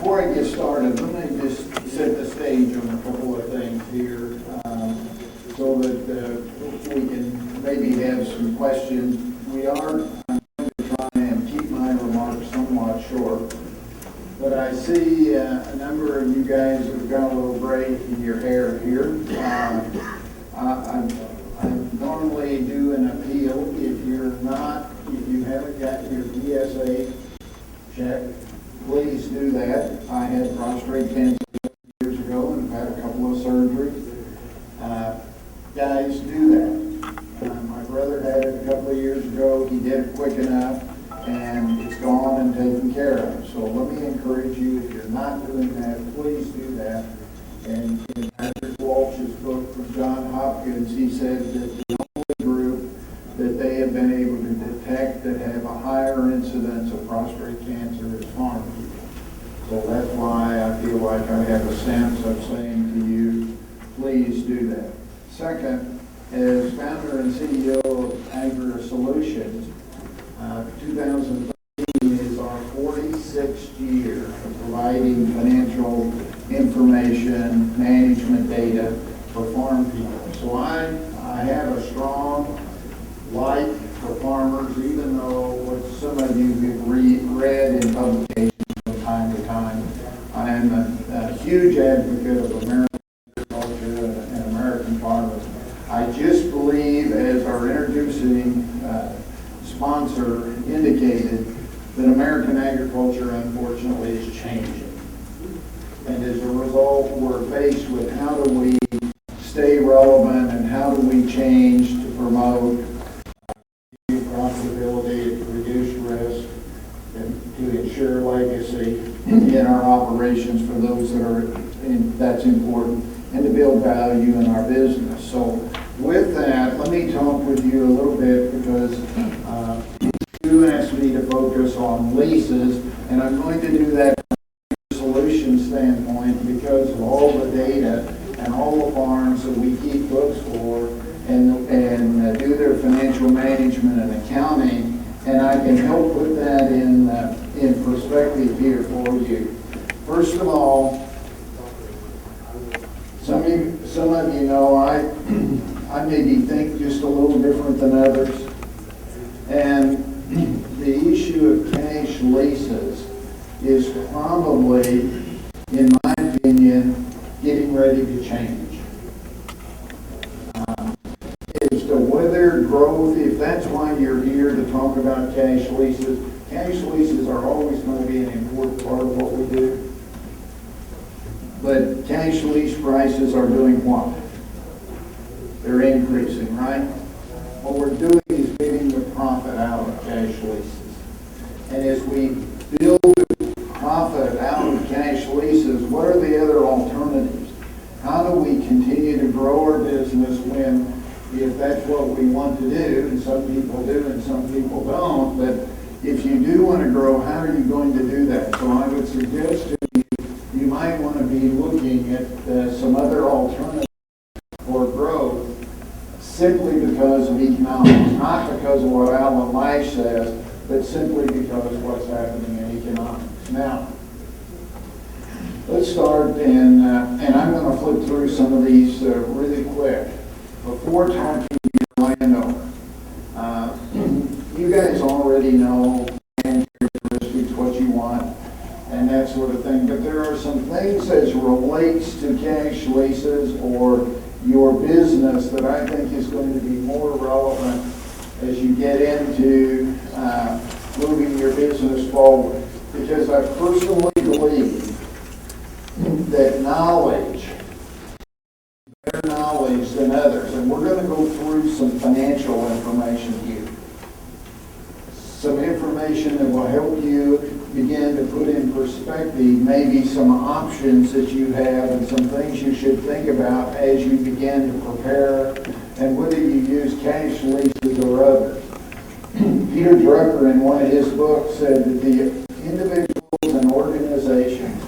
Before I get started, let me just set the stage on a couple of things here so that we can maybe have some questions. I'm going to try and keep my remarks somewhat short, but I see a number of you guys have got a little gray in your hair here. I normally do an appeal. If you haven't got your DSA check, please do that. I had prostate cancer years ago and had a couple of surgeries. Guys, do that. My brother had it a couple of years ago. He did it quick enough, and it's gone and taken care of. So let me encourage you, if you're not doing that, please do that. And in Patrick Walsh's book from Johns Hopkins, he said that the only group that they have been able to detect that have a higher incidence of prostate cancer is farm people. So that's why I feel like I have a sense of saying to you, please do that. Second, as founder and CEO of AgriSolutions, 2013 is our 46th year of providing financial information, management data for farm people. So I have a strong like for farmers, even though what some of you have read in publications from time to time. I am a huge advocate of American agriculture and American farmers. I just believe, as our introducing sponsor indicated, that American agriculture, unfortunately, is changing. And as a result, we're faced with how do we stay relevant and how do we change to promote profitability, to reduce risk, and to ensure legacy in our operations for those that's important, and to build value in our business. So with that, let me talk with you a little bit because you asked me to focus on leases, and I'm going to do that from a solution standpoint because of all the data and all the farms that we keep books for and do their financial management and accounting, and I can help put that in perspective here for you. First of all, some of you know I maybe think just a little different than others, and the issue of cash leases is probably, in my opinion, getting ready to change. As to whether growth, if that's why you're here to talk about cash leases are always going to be an important part of what we do. But cash lease prices are doing what? They're increasing, right? What we're doing is getting the profit out of cash leases. And as we build profit out of cash leases, what are the other alternatives? How do we continue to grow our business when, if that's what we want to do, and some people do and some people don't, but if you do want to grow, how are you going to do that? So I would suggest to you, you might want to be looking at some other alternatives for growth simply because of economics, not because of what Alan Lash says, but simply because of what's happening in economics. Now, let's start, and I'm going to flip through some of these really quick. Before talking to your landowner, you guys already know land characteristics, what you want, and that sort of thing. But there are some things as relates to cash leases or your business that I think is going to be more relevant as you get into moving your business forward. Because I personally believe that better knowledge than others, and we're going to go through some financial information here. Some information that will help you begin to put in perspective maybe some options that you have and some things you should think about as you begin to prepare and whether you use cash leases or others. Peter Drucker, in one of his books, said that the individuals and organizations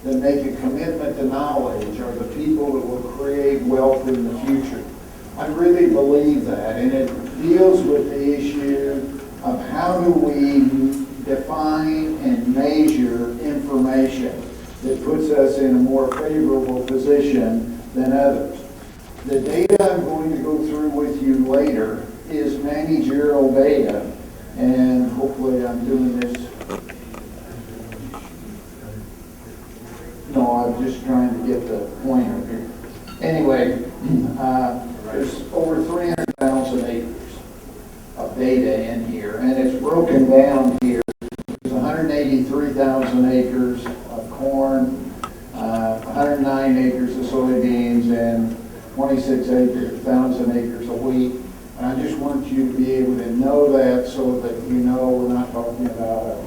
that make a commitment to knowledge are the people that will create wealth in the future. I really believe that, and it deals with the issue of how do we define and measure information. that puts us in a more favorable position than others. The data I'm going to go through with you later is managerial data, and hopefully I'm doing this. No, I'm just trying to get the pointer here. Anyway, there's over 300,000 acres of data in here, and it's broken down here. There's 183,000 acres of corn, 109 acres of soybeans, and 26,000 acres of wheat. And I just want you to be able to know that so that you know we're not talking about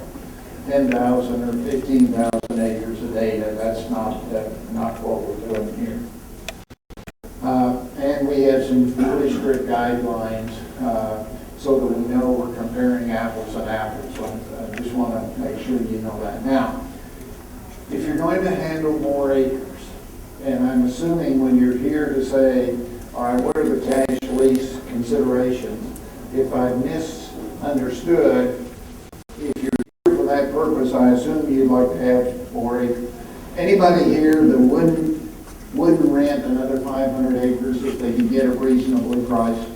10,000 or 15,000 acres of data. That's not what we're doing here. And we have some really strict guidelines so that we know we're comparing apples and apples. So I just want to make sure you know that. Now, if you're going to handle more acres, and I'm assuming when you're here to say, all right, what are the cash lease considerations? If I misunderstood, if you're here for that purpose, I assume you'd like to have more acres. Anybody here that wouldn't rent another 500 acres if they could get it reasonably priced?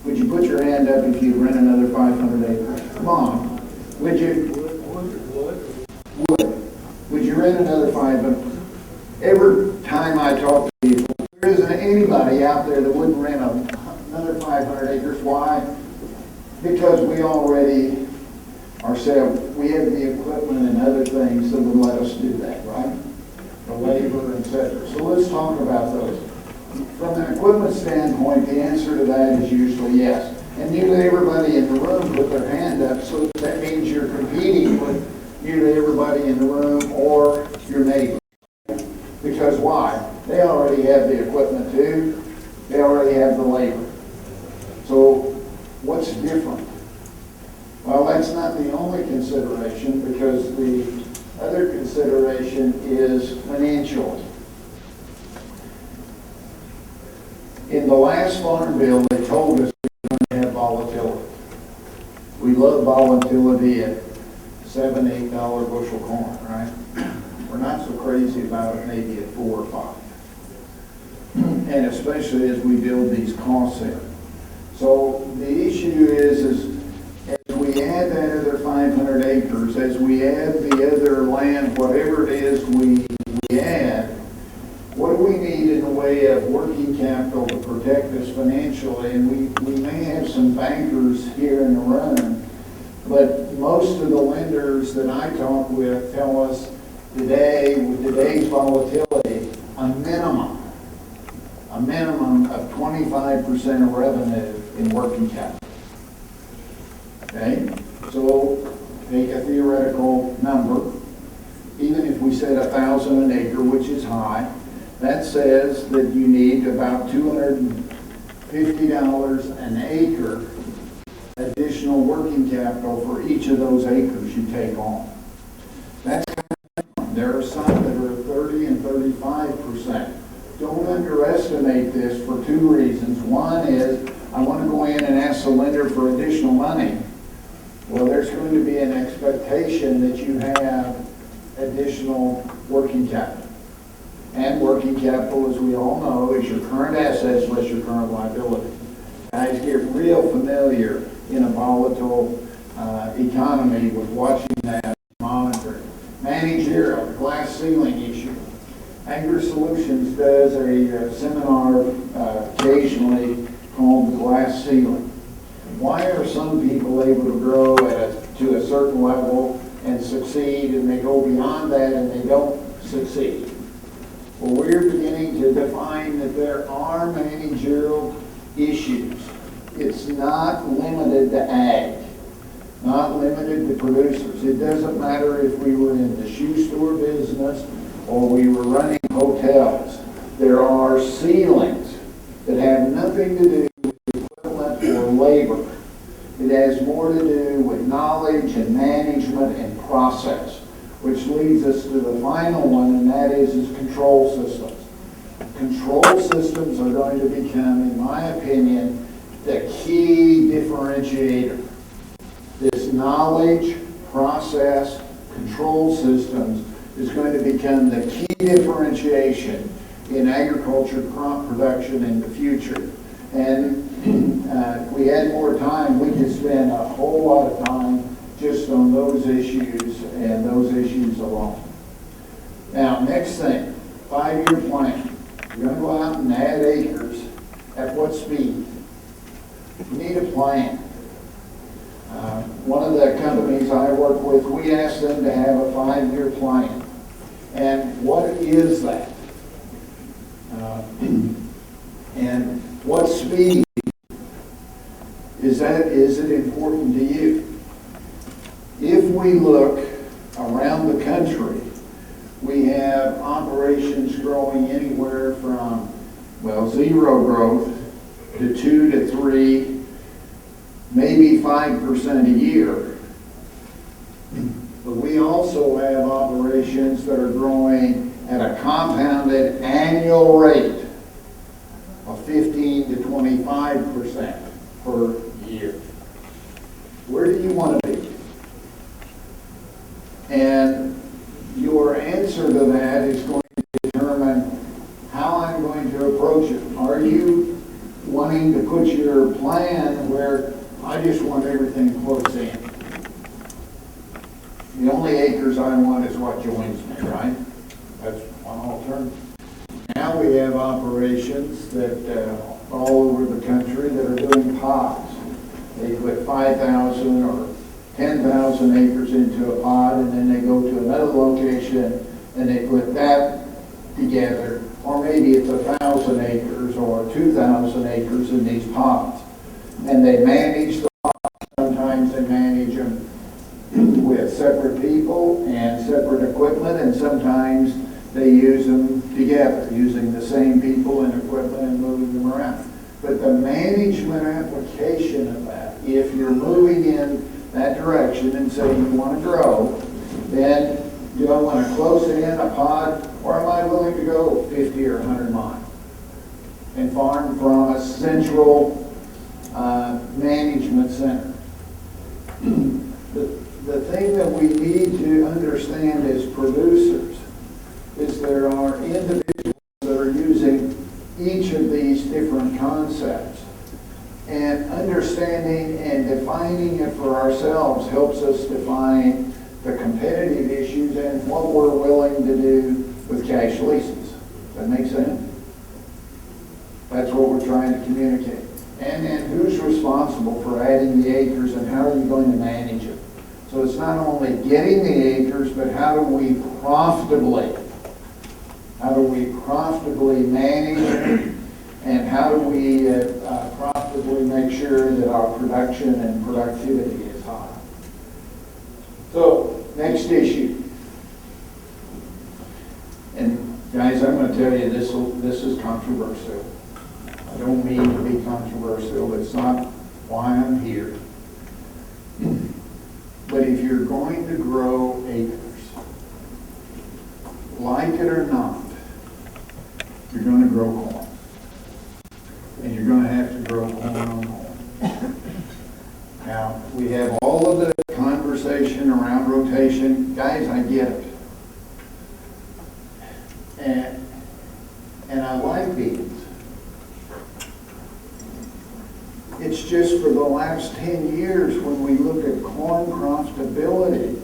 Would you put your hand up if you'd rent another 500 acres? Come on. Would you? Would you rent another 500? Every time I talk to people, there isn't anybody out there that wouldn't rent another 500 acres. Why? Because we already ourselves, we have the equipment and other things that would let us do that, right? The labor, etc. So let's talk about those. From an equipment standpoint, the answer to that is usually yes. And nearly everybody in the room put their hand up, so that means you're competing with nearly everybody in the room or your neighbor. Because why? They already have the equipment too. They already have the labor. So what's different? Well, that's not the only consideration, because the other consideration is financial. In the last farm bill, they told us we were going to have volatility. We love volatility at $7, $8 bushel corn, right? We're not so crazy about it maybe at 4 or 5. And especially as we build these costs in. So the issue is as we add that other 500 acres, as we add the other land, whatever it is we add, what do we need in the way of working capital to protect us financially? And we may have some bankers here in the room, but most of the lenders that I talk with tell us today, with today's volatility, a minimum of 25% of revenue in working capital. Okay? So take a theoretical number. Even if we said 1,000 an acre, which is high, that says that you need about $250 an acre additional working capital for each of those acres you take on. That's kind of, there are some that are 30 and 35%. Don't underestimate this for two reasons. One is, I want to go in and ask the lender for additional money. Well, there's going to be an expectation that you have additional working capital. And working capital, as we all know, is your current assets less your current liability. Guys get real familiar in a volatile economy with watching that, monitoring. Managerial, glass ceiling issue. AgriSolutions does a seminar occasionally called the glass ceiling. Why are some people able to grow to a certain level and succeed, and they go beyond that and they don't succeed? Well, we're beginning to define that there are managerial issues. It's not limited to ag, not limited to producers. It doesn't matter if we were in the shoe store business or we were running hotels. There are ceilings that have nothing to do with equipment or labor. It has more to do with knowledge and management and process, which leads us to the final one, and that is control systems. Control systems are going to become, in my opinion, the key differentiator. This knowledge, process, control systems is going to become the key differentiation in agriculture crop production in the future. And if we had more time, we could spend a whole lot of time just on those issues and those issues alone. Now, next thing, 5-year plan. You're going to go out and add acres. At what speed? You need a plan. One of the companies I work with, we asked them to have a 5-year plan. And what is that? And what speed is that? Is it important to you? If we look around the country, we have operations growing anywhere from, well, 0 growth to 2 to 3, maybe 5% a year. But we also have operations that are growing at a compounded annual rate of 15 to 25% per year. Where do you want to be? And your answer to that is going to determine how I'm going to approach it. Are you wanting to put your plan where I just want everything close in? The only acres I want is what joins me, right? That's one alternative. Now we have operations that all over the country that are doing pods. They put 5,000 or 10,000 acres into a pod, and then they go to another location and they put that together. Or maybe it's 1,000 acres or 2,000 acres in these pods. And they manage the pods. Sometimes they manage them with separate people and separate equipment, and sometimes they use them together, using the same people and equipment and moving them around. But the management application of that, if you're moving in that direction and say you want to grow, then do I want to close in a pod, or am I willing to go 50 or 100 miles and farm from a central management center? The thing that we need to understand as producers is there are individuals that are using each of these different concepts. And understanding and defining it for ourselves helps us define the competitive issues and what we're willing to do with cash leases. Does that make sense? That's what we're trying to communicate. And then who's responsible for adding the acres and how are you going to manage it? So it's not only getting the acres, but how do we profitably manage it, and how do we profitably make sure that our production and productivity is high? So, next issue. And guys, I'm going to tell you this is controversial. I don't mean to be controversial. It's not why I'm here. But if you're going to grow acres, like it or not, you're going to grow corn. And you're going to have to grow corn on corn. Now, we have all of the conversation around rotation. Guys, I get it. And I like beans. It's just for the last 10 years when we look at corn profitability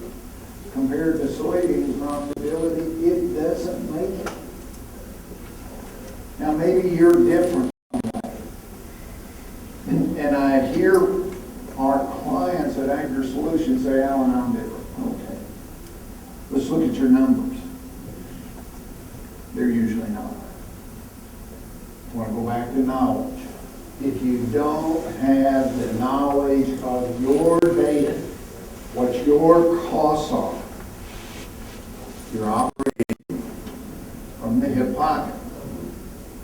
compared to soybean profitability, it doesn't make it. Now maybe you're different on that. And I hear our clients at AgriSolutions say, Alan, I'm different. Okay. Let's look at your numbers. They're usually not. I want to go back to knowledge. If you don't have the knowledge of your data, what your costs are, you're operating from the hip pocket.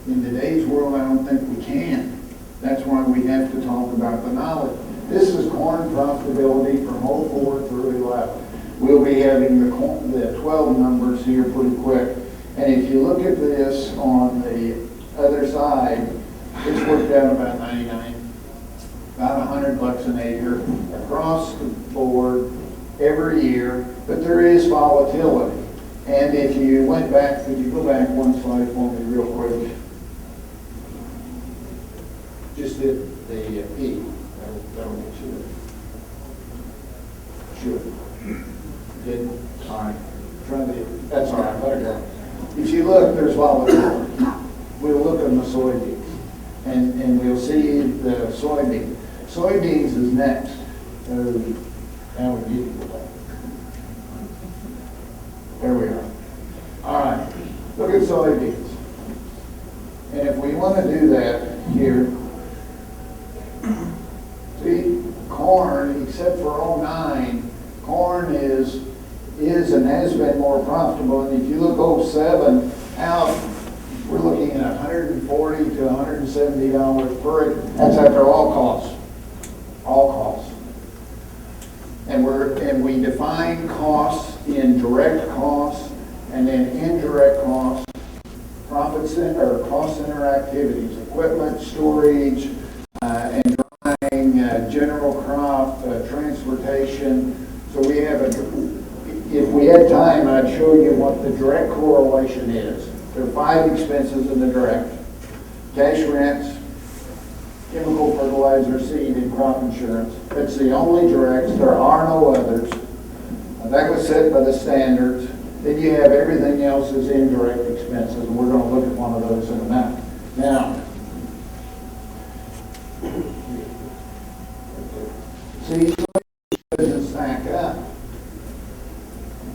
In today's world, I don't think we can. That's why we have to talk about the knowledge. This is corn profitability from 04 through 11. We'll be having the 12 numbers here pretty quick. And if you look at this on the other side, it's worked out about 99, about $100 an acre across the board every year, but there is volatility. And if you went back, could you go back one slide for me real quick? Just hit the P. That'll get you there. Sure. Didn't? All right. That's all right. Let it go. If you look, there's volatility. We'll look on the soybeans, and we'll see the soybean. Soybeans is next. Now we get to that. There we are. All right. Look at soybeans. And if we want to do that here, see, corn, except for '09, corn is and has been more profitable. And if you look '07 out, we're looking at $140 to $170 per acre. That's after all costs. All costs. And we define costs in direct costs and then indirect costs, profit center or cost center activities, equipment, storage, and drying, general crop, transportation. So we have if we had time, I'd show you what the direct correlation is. There are 5 expenses in the direct: cash rents, chemical fertilizer, seed, and crop insurance. That's the only directs. There are no others. That was set by the standards. Then you have everything else as indirect expenses, and we're going to look at one of those in a minute. Now, see, it doesn't stack up.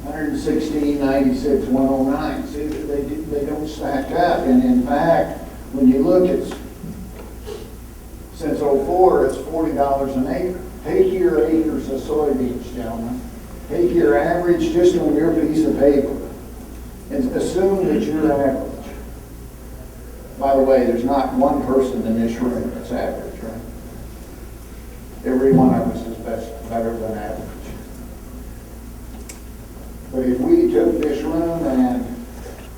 116, 96, 109. See, they don't stack up. And in fact, when you look at since '04, it's $40 an acre. Take your acres of soybeans, gentlemen. Take your average just on your piece of paper and assume that you're average. By the way, there's not one person in this room that's average, right? Every one of us is better than average. But if we took this room and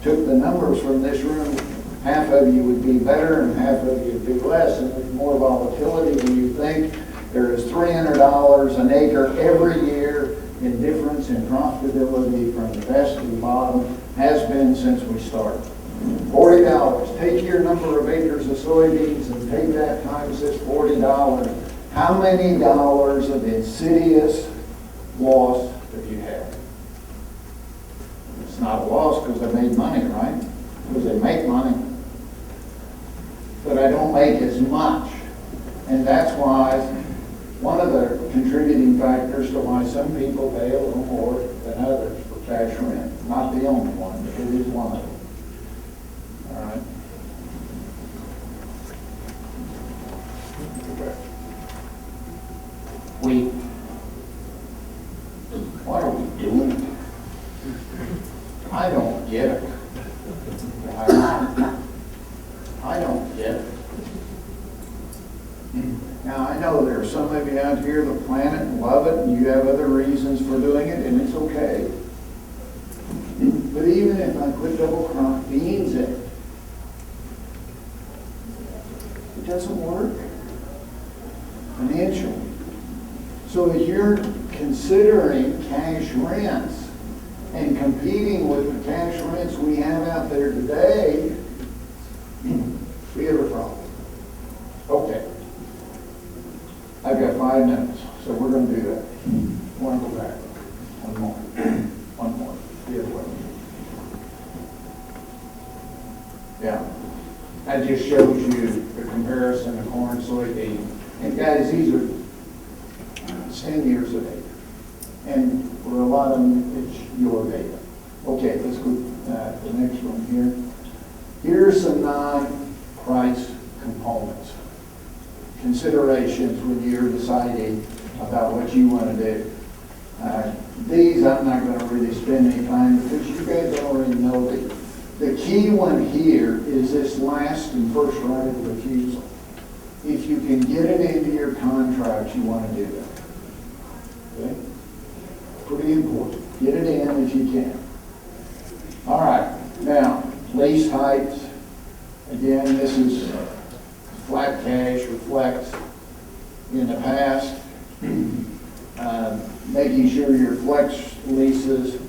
took the numbers from this room, half of you would be better and half of you would be less, and there's more volatility than you think. There is $300 an acre every year in difference in profitability from the best to the bottom, has been since we started. $40. Take your number of acres of soybeans and take that times this $40. How many dollars of insidious loss have you had? It's not a loss because they made money, right? Because they make money. But I don't make as much. And that's why one of the contributing factors to why some people pay a little more than others for cash rent. Not the only one, but it is one of them. All right. What are we doing? I don't get it. I don't get it. Now, I know there are some of you out here that plan it and love it, and you have other reasons for doing it, and it's okay. But even if I put double crop beans in it doesn't work financially. So if you're considering cash rents and competing with the cash rents we have out there today, we have a problem. Okay. I've got 5 minutes, so we're going to do that. I want to go back. One more. One more. The other way. Yeah. That just shows you the comparison of corn, soybean. And guys, these are 10 years of data. And for a lot of them, it's your data. Okay, let's go to the next one here. Here's some non-price components. Considerations when you're deciding about what you want to do. These I'm not going to really spend any time because you guys already know that the key one here is this last and first right of refusal. If you can get it into your contract, you want to do that. Okay? Pretty important. Get it in if you can. All right. Now, lease heights. Again, this is flat cash reflects in the past, making sure your flex leases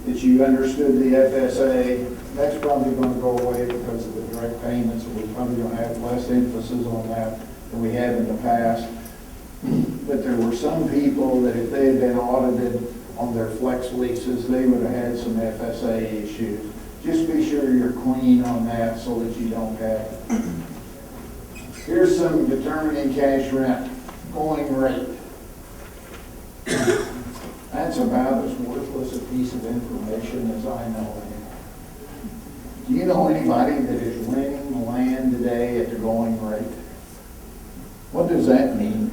that you understood the FSA. That's probably going to go away because of the direct payments, and we're probably going to have less emphasis on that than we have in the past. But there were some people that if they had been audited on their flex leases, they would have had some FSA issues. Just be sure you're clean on that so that you don't have it. Here's some determining cash rent going rate. That's about as worthless a piece of information as I know. Do you know anybody that is renting land today at the going rate? What does that mean?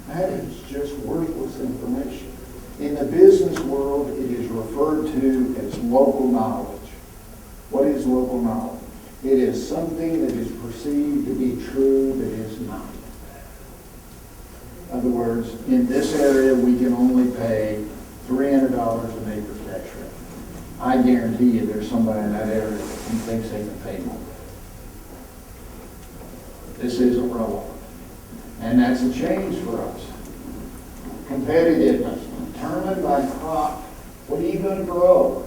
That is just worthless information. In the business world, it is referred to as local knowledge. What is local knowledge? It is something that is perceived to be true that is not. In other words, in this area, we can only pay $300 an acre cash rent. I guarantee you there's somebody in that area that thinks they can pay more. This isn't relevant. And that's a change for us. Competitiveness, determined by crop. What are you going to grow?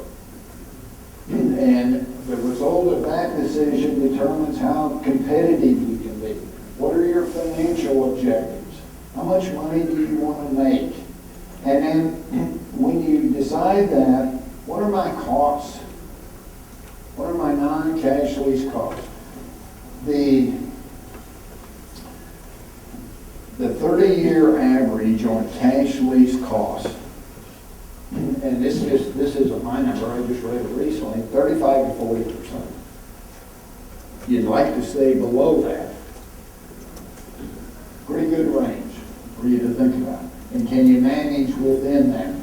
And the result of that decision determines how competitive you can be. What are your financial objectives? How much money do you want to make? And then when you decide that, what are my costs? What are my non-cash lease costs? The 30-year average on cash lease costs, and this isn't my number, I just read it recently, 35 to 40%. You'd like to stay below that. Pretty good range for you to think about. And can you manage within that?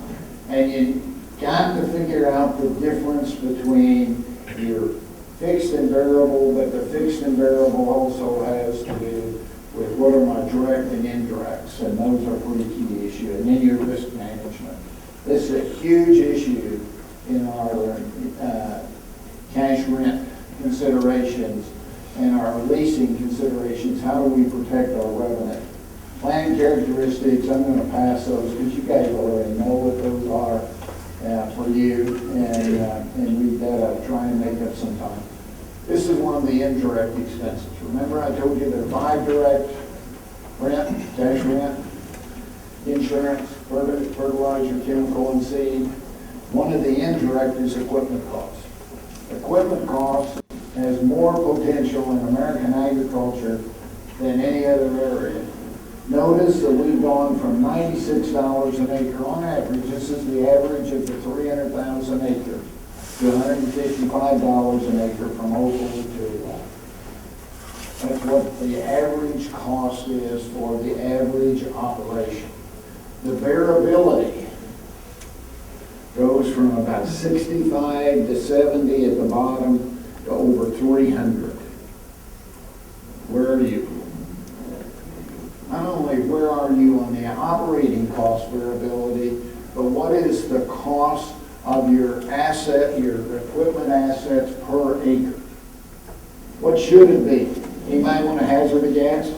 And you got to figure out the difference between your fixed and variable, but the fixed and variable also has to do with what are my direct and indirects, and those are pretty key issues. And then your risk management. This is a huge issue in our cash rent considerations and our leasing considerations. How do we protect our revenue? Plan characteristics, I'm going to pass those because you guys already know what those are for you, and read that up, try and make up some time. This is one of the indirect expenses. Remember I told you there are 5 direct: rent, cash rent, insurance, fertilizer, chemical, and seed. One of the indirect is equipment costs. Equipment costs has more potential in American agriculture than any other area. Notice that we've gone from $96 an acre on average, this is the average of the 300,000 acres, to $155 an acre from Opal to That's what the average cost is for the average operation. The variability goes from about 65 to 70 at the bottom to over 300. Where are you? Not only where are you on the operating cost variability, but what is the cost of your asset, your equipment assets per acre? What should it be? Anybody want to hazard a guess?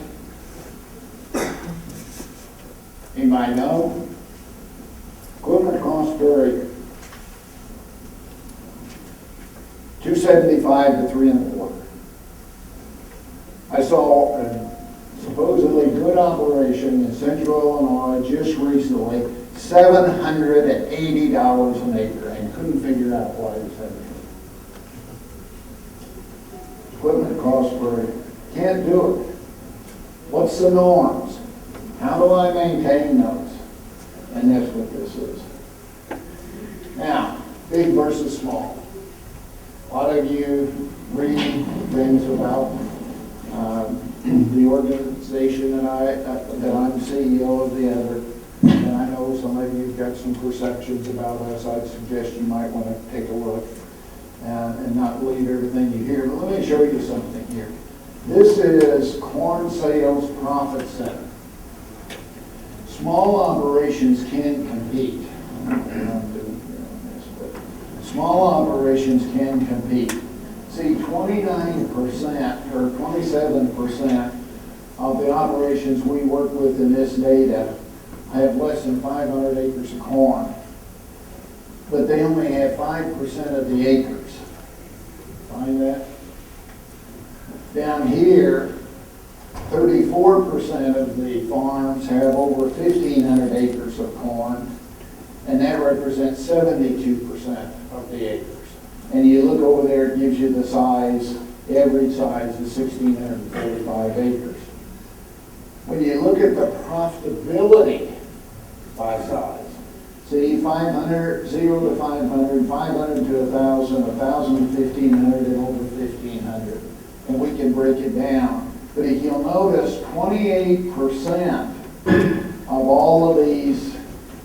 Anybody know? Equipment cost per acre. 275 to 3.25. I saw a supposedly good operation in central Illinois just recently, $780 an acre, and couldn't figure out why it was that. Equipment cost per acre. Can't do it. What's the norms? How do I maintain those? And that's what this is. Now, big versus small. A lot of you read things about the organization that I'm CEO of the other, and I know some of you've got some perceptions about us. I'd suggest you might want to take a look and not believe everything you hear. But let me show you something here. This is corn sales profit center. Small operations can compete. Small operations can compete. See, 29% or 27% of the operations we work with in this data have less than 500 acres of corn. but they only have 5% of the acres. Find that? Down here, 34% of the farms have over 1,500 acres of corn, and that represents 72% of the acres. And you look over there, it gives you the size, the average size is 1,645 acres. When you look at the profitability by size, see 500, 0 to 500, 500 to 1,000, 1,000 to 1,500, and over 1,500. And we can break it down. But if you'll notice, 28% of all of these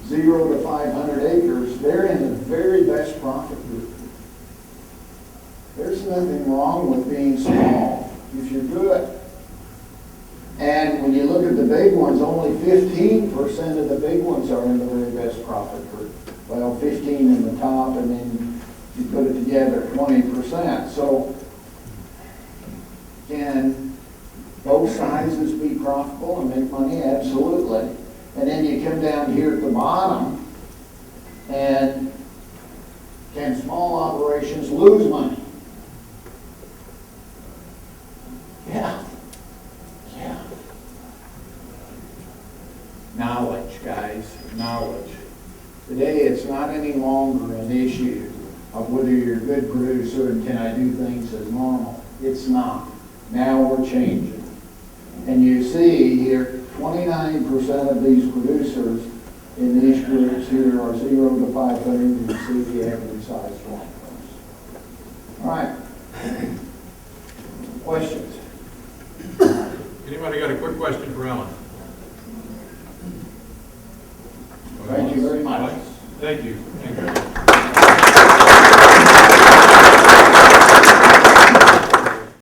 0 to 500 acres, they're in the very best profit group. There's nothing wrong with being small if you're good. And when you look at the big ones, only 15% of the big ones are in the very best profit group. Well, 15 in the top, and then you put it together, 20%. So can both sizes be profitable and make money? Absolutely. And then you come down here at the bottom, and can small operations lose money? Yeah. Yeah. Knowledge, guys, knowledge. Today it's not any longer an issue of whether you're a good producer and can I do things as normal. It's not. Now we're changing. And you see here, 29% of these producers in these groups here are 0 to 500, and you see the average size one. All right. Questions? Anybody got a quick question for Alan? Thank you very much. Thank you. Thank you.